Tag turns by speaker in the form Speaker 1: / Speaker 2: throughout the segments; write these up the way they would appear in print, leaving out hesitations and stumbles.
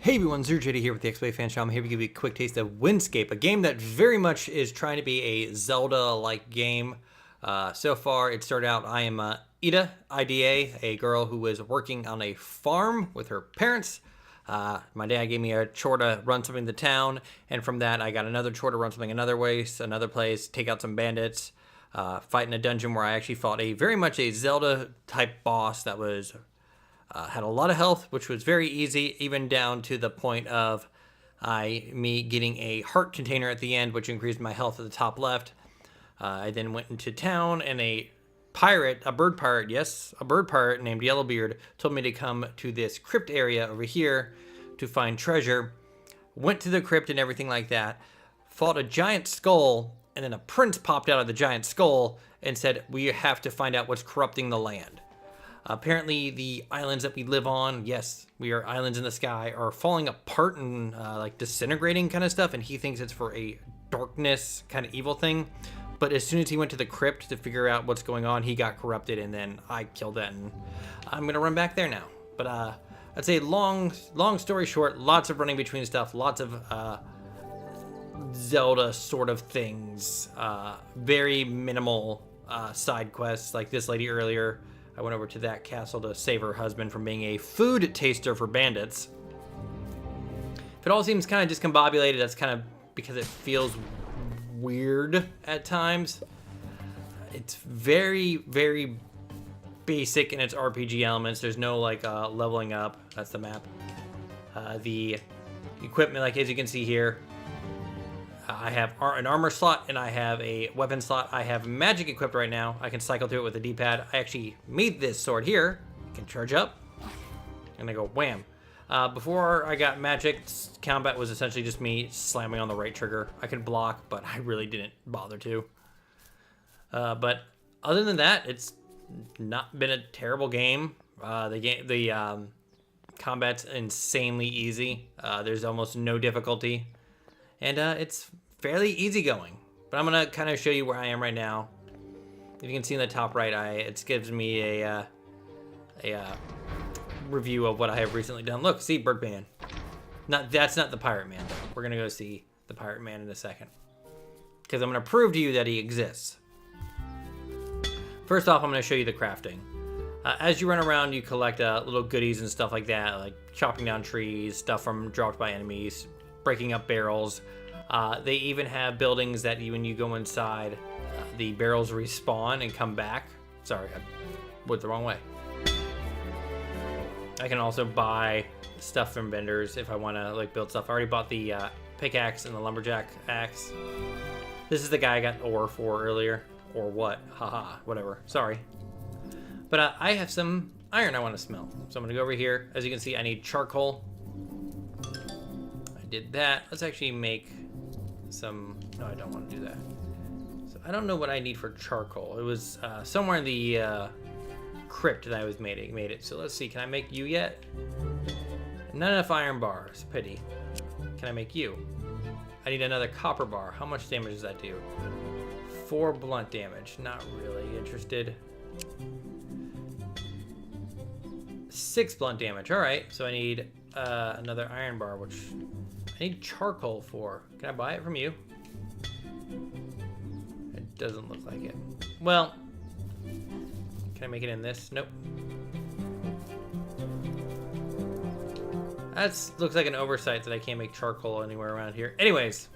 Speaker 1: Hey everyone, ZeroJD here with the XBLA Fan Show. I'm here to give you a quick taste of Windscape, a game that very much is trying to be a Zelda-like game. So far, it started out, I am Ida, IDA, a girl who was working on a farm with her parents. My dad gave me a chore to run something to town, and from that I got another chore to run something another place, take out some bandits, fight in a dungeon where I actually fought very much a Zelda-type boss that was... had a lot of health, which was very easy, even down to the point of me getting a heart container at the end, which increased my health at the top left. I then went into town, and a bird pirate named Yellowbeard told me to come to this crypt area over here to find treasure. Went to the crypt and everything like that, fought a giant skull, and then a prince popped out of the giant skull and said, "We have to find out what's corrupting the land." Apparently, the islands that we live on, yes, we are islands in the sky, are falling apart and like disintegrating kind of stuff, and he thinks it's for a darkness kind of evil thing. But as soon as he went to the crypt to figure out what's going on, he got corrupted, and then I killed that, and I'm gonna run back there now. But I'd say long story short, lots of running between stuff, lots of Zelda sort of things, very minimal side quests, like this lady earlier. I went over to that castle to save her husband from being a food taster for bandits. If it all seems kind of discombobulated, that's kind of because it feels weird at times. It's very, very basic in its RPG elements. There's no like leveling up. That's the map. The equipment, like as you can see here, I have an armor slot and I have a weapon slot. I have magic equipped right now. I can cycle through it with the D-pad. I actually made this sword here. I can charge up and I go wham. Before I got magic, combat was essentially just me slamming on the right trigger. I could block, but I really didn't bother to. But other than that, it's not been a terrible game. The combat's insanely easy. There's almost no difficulty. And it's fairly easygoing. But I'm going to kind of show you where I am right now. If you can see in the top right, it gives me a review of what I have recently done. Look, see Birdman. That's not the Pirate Man, though. We're going to go see the Pirate Man in a second. Because I'm going to prove to you that he exists. First off, I'm going to show you the crafting. As you run around, you collect little goodies and stuff like that, like chopping down trees, stuff from dropped by enemies, breaking up barrels. They even have buildings that when you go inside, the barrels respawn and come back. Sorry, I went the wrong way. I can also buy stuff from vendors if I want to like build stuff. I already bought the pickaxe and the lumberjack axe. This is the guy I got ore for earlier. Or what? Haha, whatever. Sorry. But I have some iron I want to smelt. So I'm going to go over here. As you can see, I need charcoal. Did that. Let's actually make some... No, I don't want to do that. So I don't know what I need for charcoal. It was somewhere in the crypt that I was made it. So let's see. Can I make you yet? Not enough iron bars. Pity. Can I make you? I need another copper bar. How much damage does that do? 4 blunt damage. Not really interested. 6 blunt damage. All right. So I need another iron bar, which... I need charcoal for. Can I buy it from you? It doesn't look like it. Well, can I make it in this? Nope. That looks like an oversight that I can't make charcoal anywhere around here. Anyways,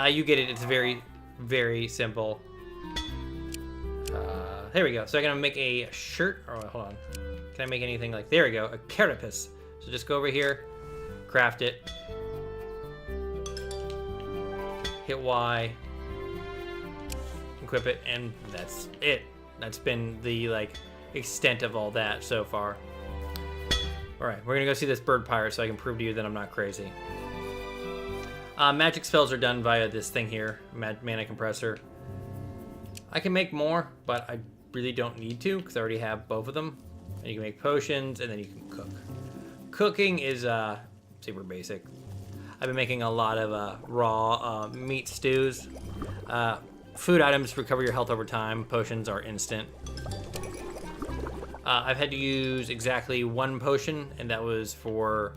Speaker 1: you get it. It's very, very simple. There we go. So I'm gonna make a shirt. Oh, hold on. Can I make anything like? There we go. A carapace. So just go over here, craft it. Hit Y, equip it, and that's it. That's been the like extent of all that so far. All right, we're gonna go see this bird pirate so I can prove to you that I'm not crazy. Magic spells are done via this thing here, mana compressor. I can make more, but I really don't need to because I already have both of them. And you can make potions, and then you can cook. Cooking is super basic. I've been making a lot of raw meat stews. Food items recover your health over time. Potions are instant. I've had to use exactly one potion, and that was for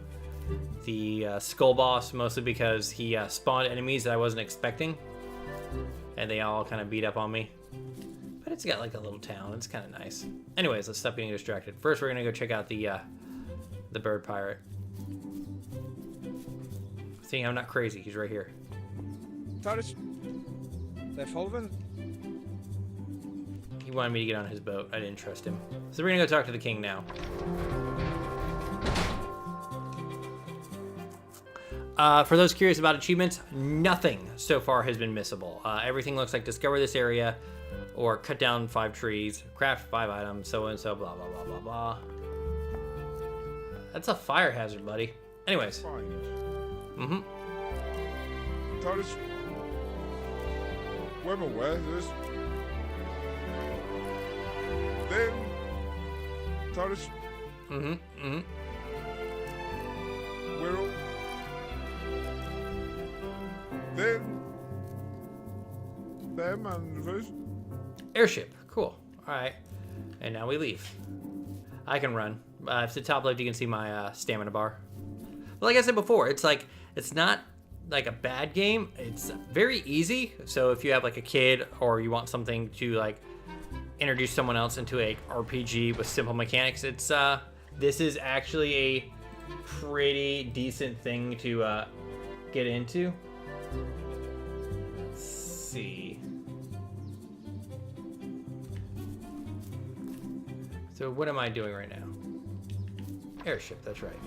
Speaker 1: the skull boss, mostly because he spawned enemies that I wasn't expecting, and they all kind of beat up on me. But it's got like a little town. It's kind of nice. Anyways, let's stop getting distracted. First, we're gonna go check out the bird pirate. See, I'm not crazy. He's right here.
Speaker 2: Taurus, they're following.
Speaker 1: He wanted me to get on his boat. I didn't trust him. So we're gonna go talk to the king now. For those curious about achievements, nothing so far has been missable. Everything looks like discover this area, or cut down 5 trees, craft 5 items, so and so, blah, blah, blah, blah, blah. That's a fire hazard, buddy. Anyways. Mm-hmm.
Speaker 2: Taurus, I'm aware of this. Then, Taurus.
Speaker 1: Mm-hmm, mm-hmm.
Speaker 2: We're all. Then, them and first.
Speaker 1: Airship, cool. All right, and now we leave. I can run. To the top left, you can see my stamina bar. But like I said before, it's not like a bad game. It's very easy. So if you have like a kid or you want something to like introduce someone else into a RPG with simple mechanics, it's this is actually a pretty decent thing to get into. Let's see. So what am I doing right now? Airship, that's right.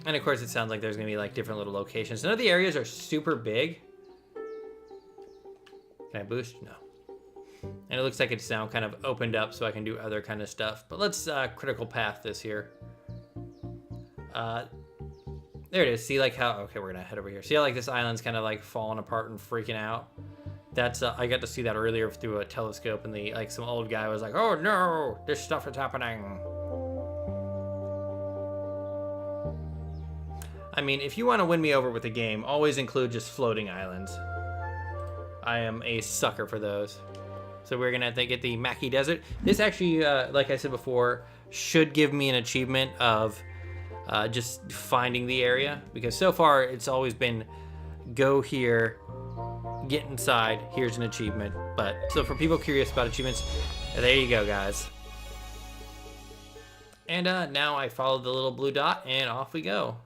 Speaker 1: And of course it sounds like there's gonna be like different little locations. None of the areas are super big. Can I boost? No. And it looks like it's now kind of opened up so I can do other kind of stuff. But let's critical path this here. There it is. See like how, okay, we're gonna head over here. See how like this island's kind of like falling apart and freaking out? That's, I got to see that earlier through a telescope, and like some old guy was like, oh no, this stuff is happening. I mean, if you want to win me over with a game, always include just floating islands. I am a sucker for those. So we're gonna have to get the Maki Desert. This actually, like I said before, should give me an achievement of just finding the area, because so far it's always been go here, get inside, here's an achievement. But so for people curious about achievements, there you go, guys. And now I follow the little blue dot and off we go.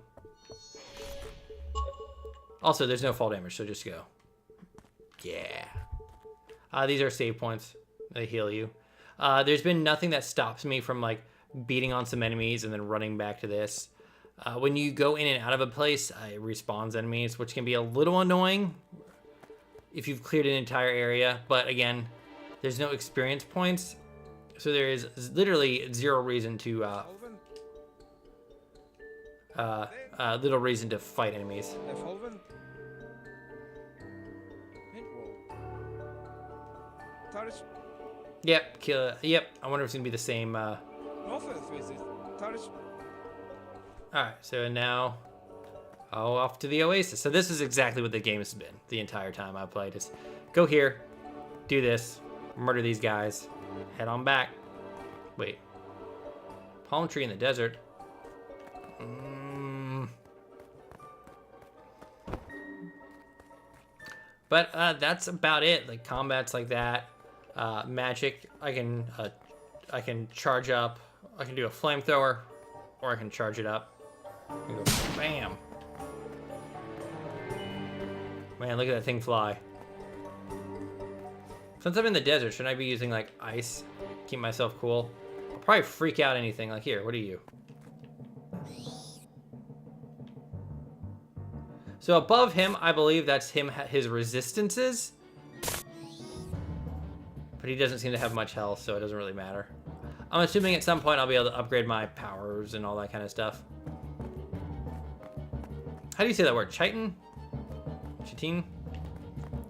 Speaker 1: Also, there's no fall damage, so just go. Yeah. These are save points. They heal you. There's been nothing that stops me from like beating on some enemies and then running back to this. When you go in and out of a place, it respawns enemies, which can be a little annoying if you've cleared an entire area. But again, there's no experience points, so there is literally zero reason to little reason to fight enemies. Yep, kill it. Yep, I wonder if it's gonna be the same. Alright, so now, off to the Oasis. So this is exactly what the game has been the entire time I played. Is go here, do this, murder these guys, head on back. Wait, palm tree in the desert. But that's about it. Like combat's like that. Magic, I can charge up. I can do a flamethrower, or I can charge it up. And go bam. Man, look at that thing fly. Since I'm in the desert, shouldn't I be using like ice? Keep myself cool. I'll probably freak out anything. Like here, what are you? So above him, I believe that's him, his resistances. But he doesn't seem to have much health, so it doesn't really matter. I'm assuming at some point I'll be able to upgrade my powers and all that kind of stuff. How do you say that word? Chitin? Chitin?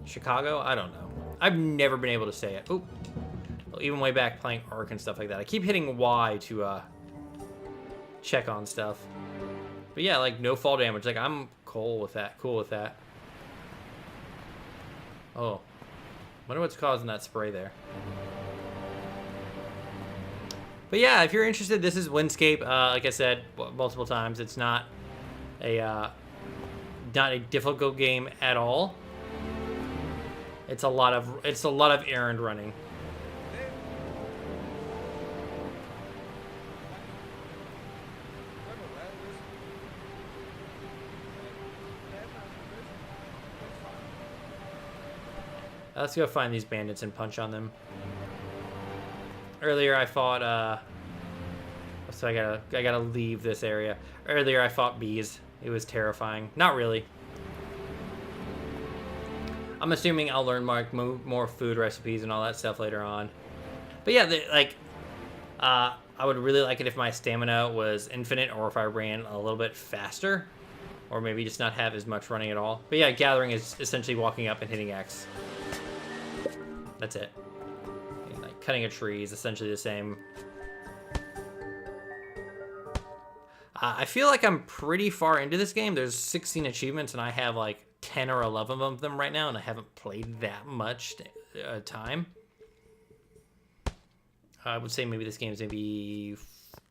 Speaker 1: Chicago? I don't know. I've never been able to say it. Oop. Well, even way back playing Ark and stuff like that. I keep hitting Y to check on stuff. But yeah, like no fall damage. Like I'm cool with that. Cool with that. Oh. Wonder what's causing that spray there. But yeah, if you're interested, this is Windscape. Like I said multiple times, it's not a difficult game at all. It's a lot of errand running. Let's go find these bandits and punch on them. Earlier I fought so I gotta leave this area. Earlier I fought bees. It was terrifying. Not really. I'm assuming I'll learn more food recipes and all that stuff later on. But yeah, I would really like it if my stamina was infinite, or if I ran a little bit faster, or maybe just not have as much running at all. But yeah, gathering is essentially walking up and hitting X. That's it. And like cutting a tree is essentially the same. I feel like I'm pretty far into this game. There's 16 achievements, and I have like 10 or 11 of them right now, and I haven't played that much time. I would say maybe this game is maybe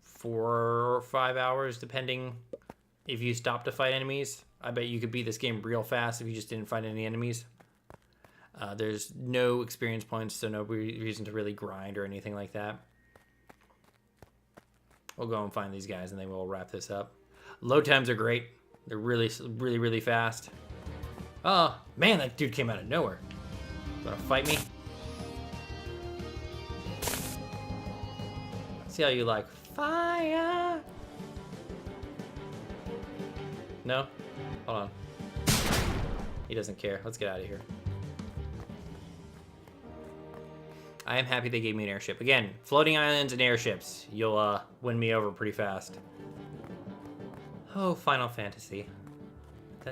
Speaker 1: 4 or 5 hours, depending if you stop to fight enemies. I bet you could beat this game real fast if you just didn't fight any enemies. There's no experience points, so no reason to really grind or anything like that. We'll go and find these guys, and then we'll wrap this up. Load times are great. They're really fast. Oh, man, that dude came out of nowhere. Gonna fight me? See how you like fire? No? Hold on. He doesn't care. Let's get out of here. I am happy they gave me an airship. Again, floating islands and airships. You'll win me over pretty fast. Oh, Final Fantasy. I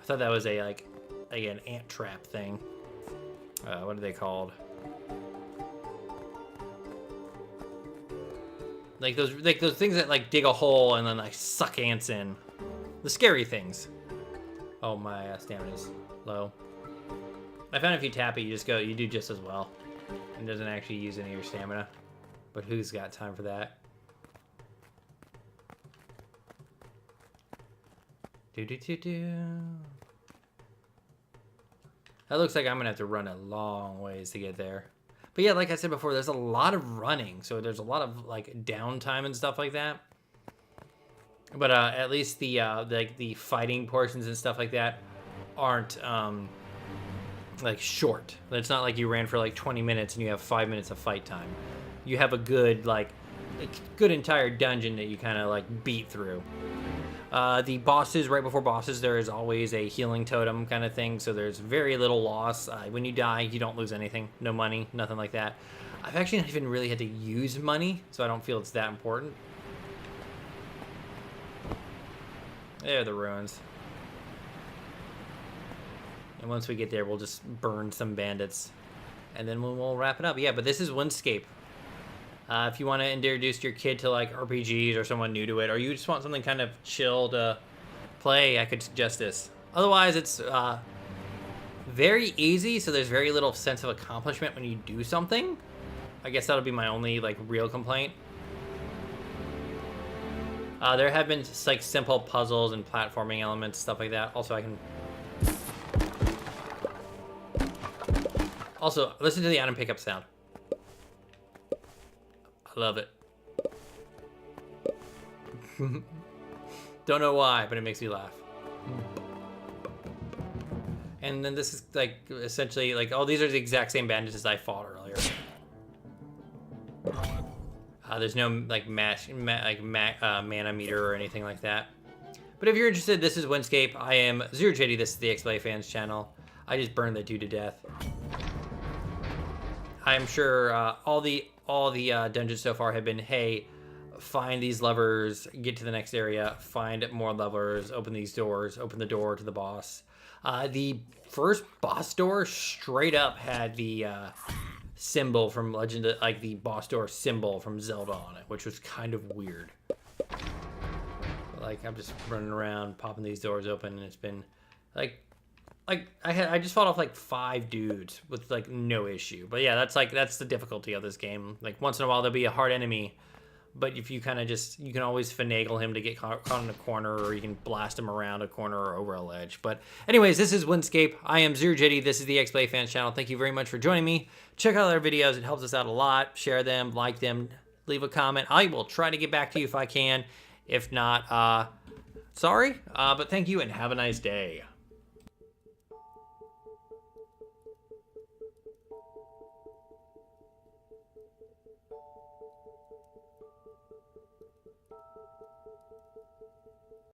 Speaker 1: thought that was a like an ant trap thing. What are they called? Like those things that like dig a hole and then like suck ants in. The scary things. Oh, my stamina's low. I found if you tap it, you do just as well. It doesn't actually use any of your stamina. But who's got time for that? That looks like I'm gonna have to run a long ways to get there. But yeah, like I said before, there's a lot of running, so there's a lot of like downtime and stuff like that. But at least the fighting portions and stuff like that aren't like short. It's not like you ran for like 20 minutes and you have 5 minutes of fight time. You have a good good entire dungeon that you kind of like beat through. The bosses, right before bosses, there is always a healing totem kind of thing, so there's very little loss. When you die, you don't lose anything. No money, nothing like that. I've actually not even really had to use money, so I don't feel it's that important. There are the ruins. And once we get there, we'll just burn some bandits. And then we'll wrap it up. Yeah, but this is Windscape. If you want to introduce your kid to like RPGs or someone new to it, or you just want something kind of chill to play, I could suggest this. Otherwise, it's very easy, so there's very little sense of accomplishment when you do something. I guess that'll be my only like real complaint. There have been like simple puzzles and platforming elements, stuff like that. Also, listen to the item pickup sound. I love it. Don't know why, but it makes me laugh. And then this is like essentially like, oh, these are the exact same bandits as I fought earlier. There's no like mana meter or anything like that. But if you're interested, this is Windscape. I am ZeroJD. This is the XBLA Fans channel. I just burned that dude to death. I'm sure all the dungeons so far have been, hey, find these levers, get to the next area, find more levers, open these doors, open the door to the boss. The first boss door straight up had the symbol from Legend of, like the boss door symbol from Zelda on it, which was kind of weird. Like, I'm just running around, popping these doors open, and it's been like like I just fought off like 5 dudes with like no issue. But yeah, that's the difficulty of this game. Like once in a while there'll be a hard enemy, but if you kind of you can always finagle him to get caught in a corner, or you can blast him around a corner or over a ledge. But anyways, this is Windscape. I am Zero Jitty. This is the XBLA Fans channel. Thank you very much for joining me. Check out our videos. It helps us out a lot. Share them, like them, leave a comment. I will try to get back to you if I can. If not, sorry. But thank you and have a nice day.